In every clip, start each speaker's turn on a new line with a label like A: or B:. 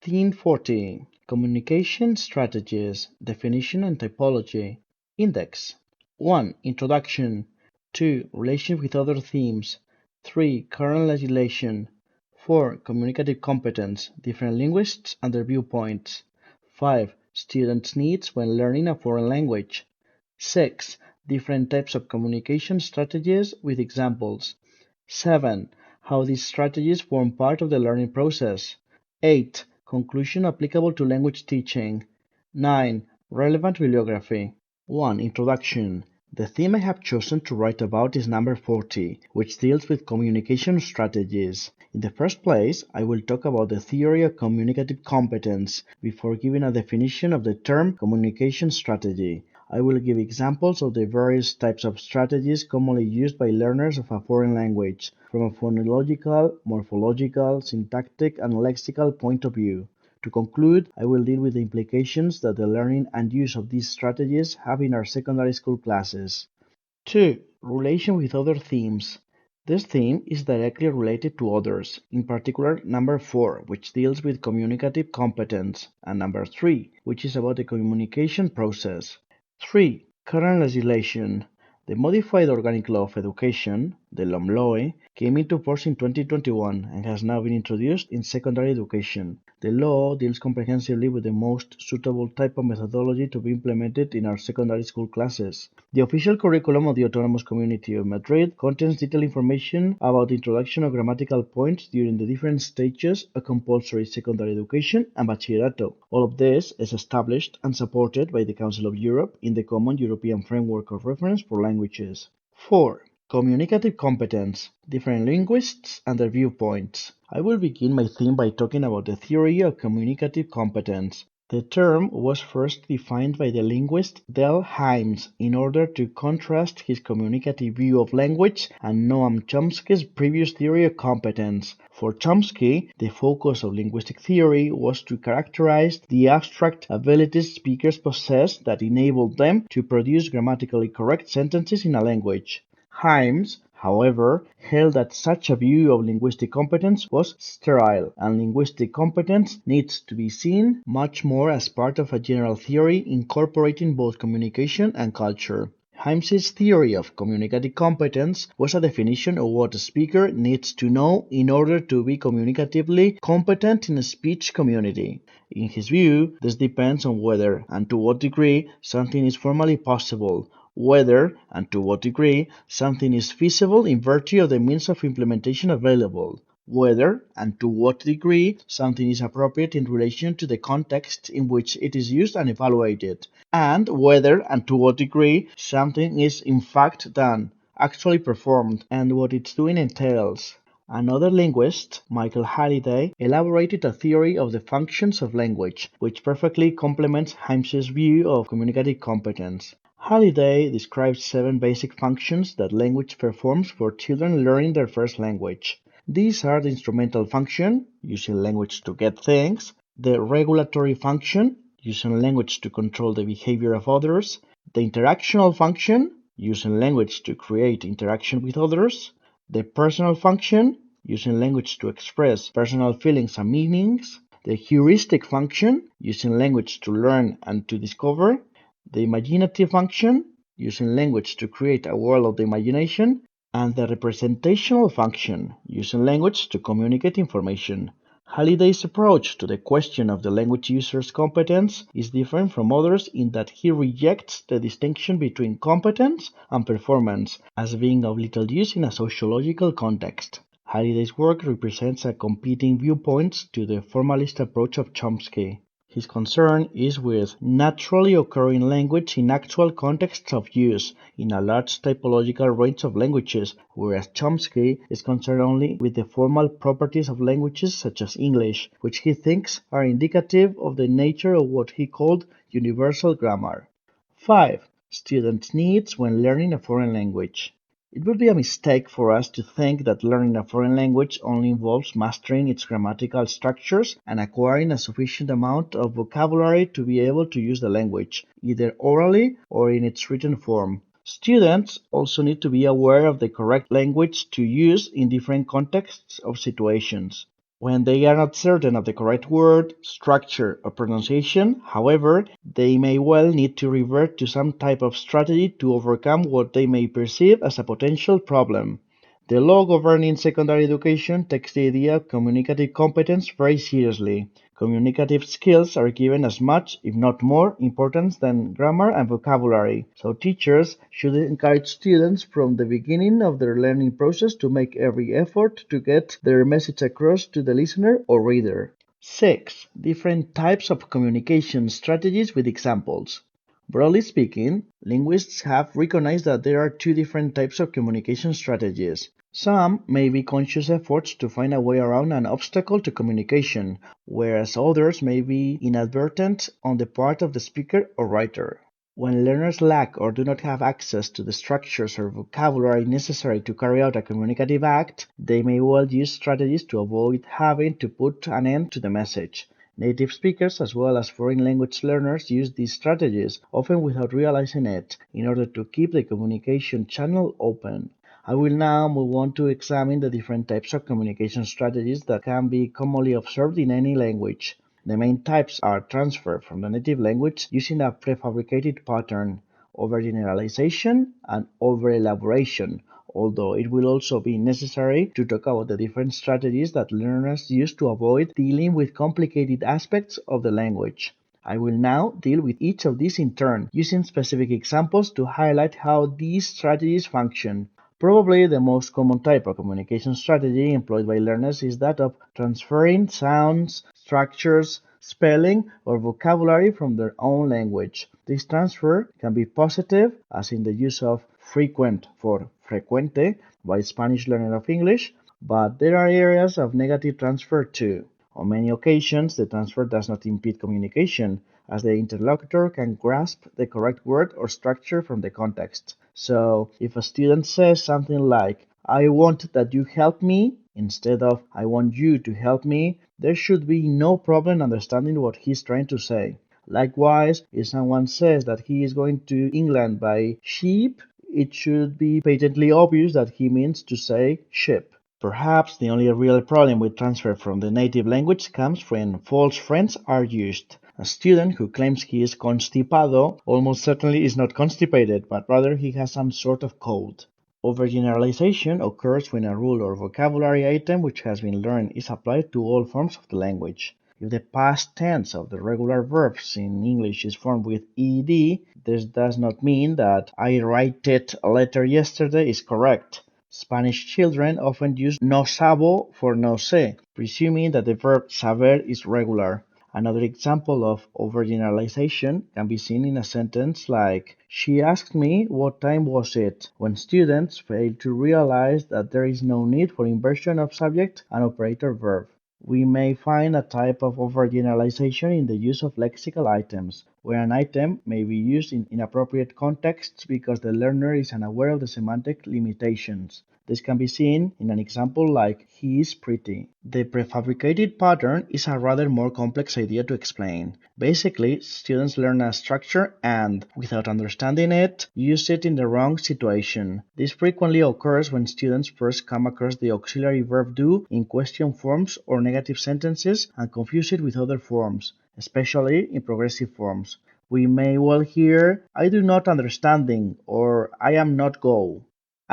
A: Theme 40. Communication Strategies, Definition and Typology. Index 1. Introduction 2. Relation with other themes 3. Current legislation 4. Communicative competence, different linguists and their viewpoints 5. Students' needs when learning a foreign language 6. Different types of communication strategies with examples 7. How these strategies form part of the learning process 8. Conclusion applicable to language teaching. 9. Relevant bibliography. 1. Introduction. The theme I have chosen to write about is number 40, which deals with communication strategies. In the first place, I will talk about the theory of communicative competence before giving a definition of the term communication strategy. I will give examples of the various types of strategies commonly used by learners of a foreign language, from a phonological, morphological, syntactic, and lexical point of view. To conclude, I will deal with the implications that the learning and use of these strategies have in our secondary school classes. 2. Relation with other themes. This theme is directly related to others, in particular number 4, which deals with communicative competence, and number 3, which is about the communication process. 3. Current legislation. The Modified Organic Law of Education, the LOMLOE, came into force in 2021 and has now been introduced in secondary education. The law deals comprehensively with the most suitable type of methodology to be implemented in our secondary school classes. The official curriculum of the Autonomous Community of Madrid contains detailed information about the introduction of grammatical points during the different stages of compulsory secondary education and bachillerato. All of this is established and supported by the Council of Europe in the Common European Framework of Reference for Languages. 4. Communicative competence, different linguists and their viewpoints. I will begin my theme by talking about the theory of communicative competence. The term was first defined by the linguist Del Hymes in order to contrast his communicative view of language and Noam Chomsky's previous theory of competence. For Chomsky, the focus of linguistic theory was to characterize the abstract abilities speakers possess that enabled them to produce grammatically correct sentences in a language. Hymes, however, held that such a view of linguistic competence was sterile, and linguistic competence needs to be seen much more as part of a general theory incorporating both communication and culture. Hymes's theory of communicative competence was a definition of what a speaker needs to know in order to be communicatively competent in a speech community. In his view, this depends on whether and to what degree something is formally possible, whether and to what degree something is feasible in virtue of the means of implementation available, whether and to what degree something is appropriate in relation to the context in which it is used and evaluated, and whether and to what degree something is in fact done, actually performed, and what its doing entails. Another linguist, Michael Halliday, elaborated a theory of the functions of language, which perfectly complements Hymes's view of communicative competence. Halliday describes 7 basic functions that language performs for children learning their first language. These are the instrumental function, using language to get things, the regulatory function, using language to control the behavior of others, the interactional function, using language to create interaction with others, the personal function, using language to express personal feelings and meanings, the heuristic function, using language to learn and to discover, the imaginative function, using language to create a world of the imagination, and the representational function, using language to communicate information. Halliday's approach to the question of the language user's competence is different from others in that he rejects the distinction between competence and performance as being of little use in a sociological context. Halliday's work represents a competing viewpoints to the formalist approach of Chomsky. His concern is with naturally occurring language in actual contexts of use in a large typological range of languages, whereas Chomsky is concerned only with the formal properties of languages such as English, which he thinks are indicative of the nature of what he called universal grammar. 5. Students' needs when learning a foreign language. It would be a mistake for us to think that learning a foreign language only involves mastering its grammatical structures and acquiring a sufficient amount of vocabulary to be able to use the language, either orally or in its written form. Students also need to be aware of the correct language to use in different contexts or situations. When they are not certain of the correct word, structure, or pronunciation, however, they may well need to revert to some type of strategy to overcome what they may perceive as a potential problem. The law governing secondary education takes the idea of communicative competence very seriously. Communicative skills are given as much, if not more, importance than grammar and vocabulary, so teachers should encourage students from the beginning of their learning process to make every effort to get their message across to the listener or reader. 6. Different types of communication strategies with examples. Broadly speaking, linguists have recognized that there are two different types of communication strategies. Some may be conscious efforts to find a way around an obstacle to communication, whereas others may be inadvertent on the part of the speaker or writer. When learners lack or do not have access to the structures or vocabulary necessary to carry out a communicative act, they may well use strategies to avoid having to put an end to the message. Native speakers as well as foreign language learners use these strategies, often without realizing it, in order to keep the communication channel open. I will now move on to examine the different types of communication strategies that can be commonly observed in any language. The main types are transfer from the native language using a prefabricated pattern, overgeneralization, and overelaboration, although it will also be necessary to talk about the different strategies that learners use to avoid dealing with complicated aspects of the language. I will now deal with each of these in turn, using specific examples to highlight how these strategies function. Probably the most common type of communication strategy employed by learners is that of transferring sounds, structures, spelling, or vocabulary from their own language. This transfer can be positive, as in the use of frequent for frecuente by Spanish learners of English, but there are areas of negative transfer too. On many occasions, the transfer does not impede communication, as the interlocutor can grasp the correct word or structure from the context. So, if a student says something like, "I want that you help me," instead of "I want you to help me," there should be no problem understanding what he's trying to say. Likewise, if someone says that he is going to England by sheep, it should be patently obvious that he means to say ship. Perhaps the only real problem with transfer from the native language comes when false friends are used. A student who claims he is constipado almost certainly is not constipated, but rather he has some sort of cold. Overgeneralization occurs when a rule or vocabulary item which has been learned is applied to all forms of the language. If the past tense of the regular verbs in English is formed with ed, this does not mean that "I write it a letter yesterday" is correct. Spanish children often use no sabo for no sé, presuming that the verb saber is regular. Another example of overgeneralization can be seen in a sentence like, "She asked me what time was it," when students fail to realize that there is no need for inversion of subject and operator verb. We may find a type of overgeneralization in the use of lexical items, where an item may be used in inappropriate contexts because the learner is unaware of the semantic limitations. This can be seen in an example like "he is pretty." The prefabricated pattern is a rather more complex idea to explain. Basically, students learn a structure and, without understanding it, use it in the wrong situation. This frequently occurs when students first come across the auxiliary verb do in question forms or negative sentences and confuse it with other forms, especially in progressive forms. We may well hear "I do not understanding" or "I am not go."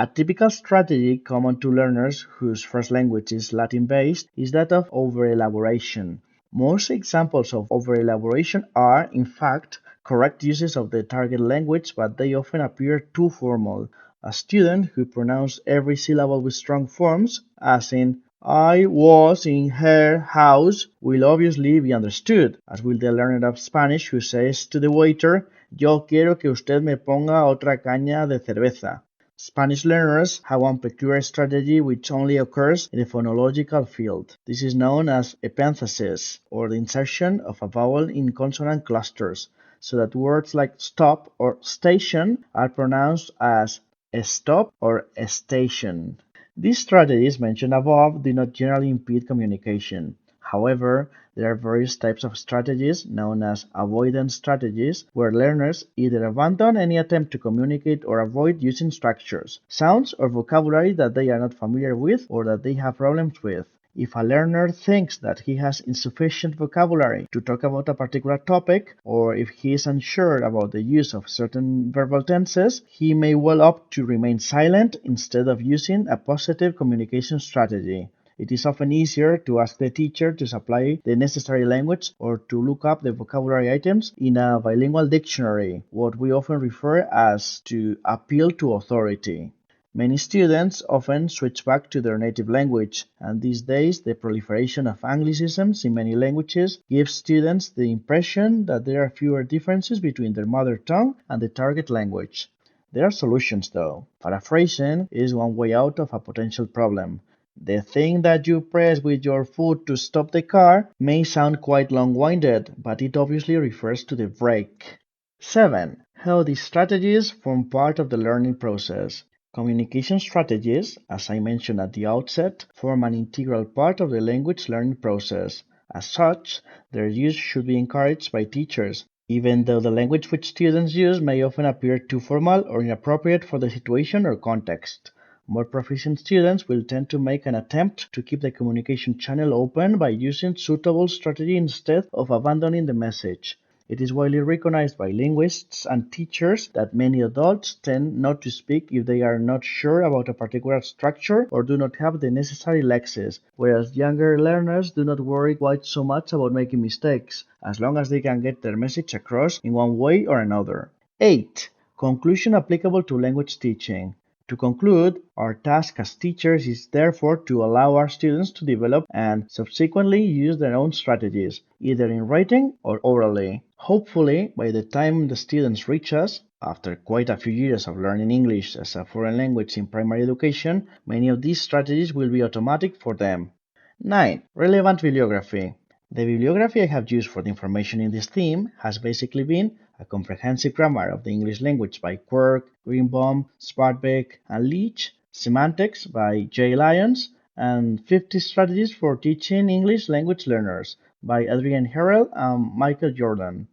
A: A typical strategy common to learners whose first language is Latin-based is that of overelaboration. Most examples of overelaboration are, in fact, correct uses of the target language, but they often appear too formal. A student who pronounces every syllable with strong forms, as in "I was in her house," will obviously be understood, as will the learner of Spanish who says to the waiter, "Yo quiero que usted me ponga otra caña de cerveza." Spanish learners have one peculiar strategy which only occurs in the phonological field. This is known as epenthesis, or the insertion of a vowel in consonant clusters, so that words like stop or station are pronounced as stop or station. These strategies mentioned above do not generally impede communication. However, there are various types of strategies, known as avoidance strategies, where learners either abandon any attempt to communicate or avoid using structures, sounds, or vocabulary that they are not familiar with or that they have problems with. If a learner thinks that he has insufficient vocabulary to talk about a particular topic, or if he is unsure about the use of certain verbal tenses, he may well opt to remain silent instead of using a positive communication strategy. It is often easier to ask the teacher to supply the necessary language or to look up the vocabulary items in a bilingual dictionary, what we often refer as to appeal to authority. Many students often switch back to their native language, and these days the proliferation of anglicisms in many languages gives students the impression that there are fewer differences between their mother tongue and the target language. There are solutions though. Paraphrasing is one way out of a potential problem. The thing that you press with your foot to stop the car may sound quite long-winded, but it obviously refers to the brake. 7. How these strategies form part of the learning process. Communication strategies, as I mentioned at the outset, form an integral part of the language learning process. As such, their use should be encouraged by teachers, even though the language which students use may often appear too formal or inappropriate for the situation or context. More proficient students will tend to make an attempt to keep the communication channel open by using suitable strategy instead of abandoning the message. It is widely recognized by linguists and teachers that many adults tend not to speak if they are not sure about a particular structure or do not have the necessary lexis, whereas younger learners do not worry quite so much about making mistakes, as long as they can get their message across in one way or another. 8. Conclusion applicable to language teaching. To conclude, our task as teachers is therefore to allow our students to develop and subsequently use their own strategies, either in writing or orally. Hopefully, by the time the students reach us, after quite a few years of learning English as a foreign language in primary education, many of these strategies will be automatic for them. 9. Relevant bibliography. The bibliography I have used for the information in this theme has basically been a comprehensive grammar of the English language by Quirk, Greenbaum, Sparbeck, and Leach, Semantics by J. Lyons, and 50 Strategies for Teaching English Language Learners by Adrian Harrell and Michael Jordan.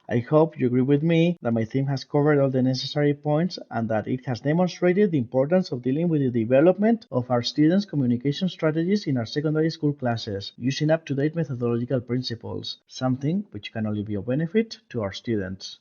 A: I hope you agree with me that my theme has covered all the necessary points and that it has demonstrated the importance of dealing with the development of our students' communication strategies in our secondary school classes, using up-to-date methodological principles, something which can only be of benefit to our students.